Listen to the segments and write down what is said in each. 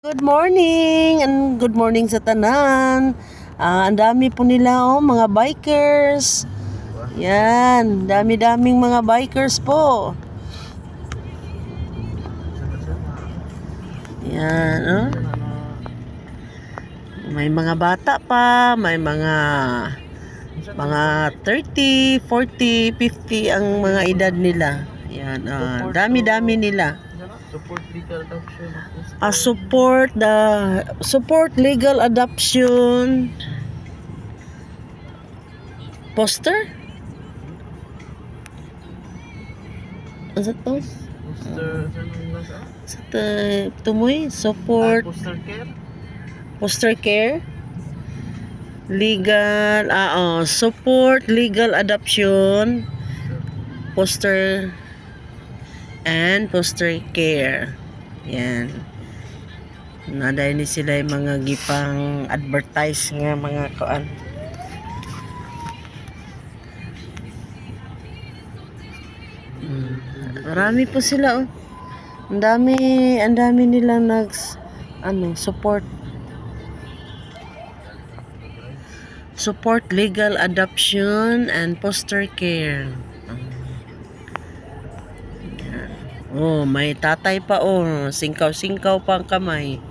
Good morning and good morning sa tanan. Ang dami po nila mga bikers. Yan, dami-daming mga bikers po. Yan, May mga bata pa, may mga 30, 40, 50 ang mga edad nila. Yan, dami-dami nila. Support legal adoption. Support legal adoption poster. Ano to? Poster, tumoy support poster care. Legal support legal adoption poster and poster care. Yan. Naday ni sila yung mga gipang advertise nga mga kuan. Marami po sila Ang dami nilang support legal adoption and foster care. May tatay pa singkaw-singkaw pa ang kamay.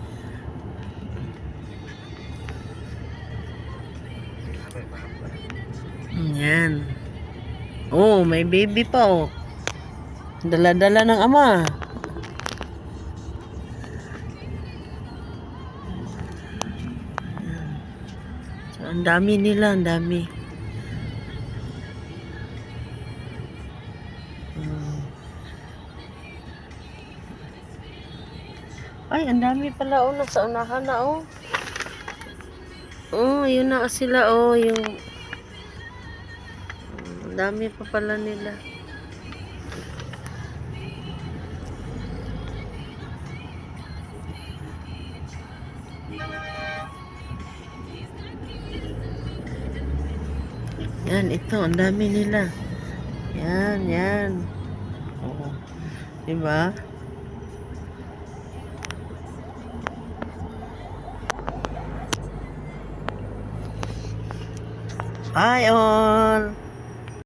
Yan. May baby pa Dala-dala ng ama. So, ang dami nila, ang dami. Ay, ang dami pala nasa unahan na yun na sila yung ang dami pa pala nila. Yan, ito, ang dami nila. Yan. Diba? Hi all!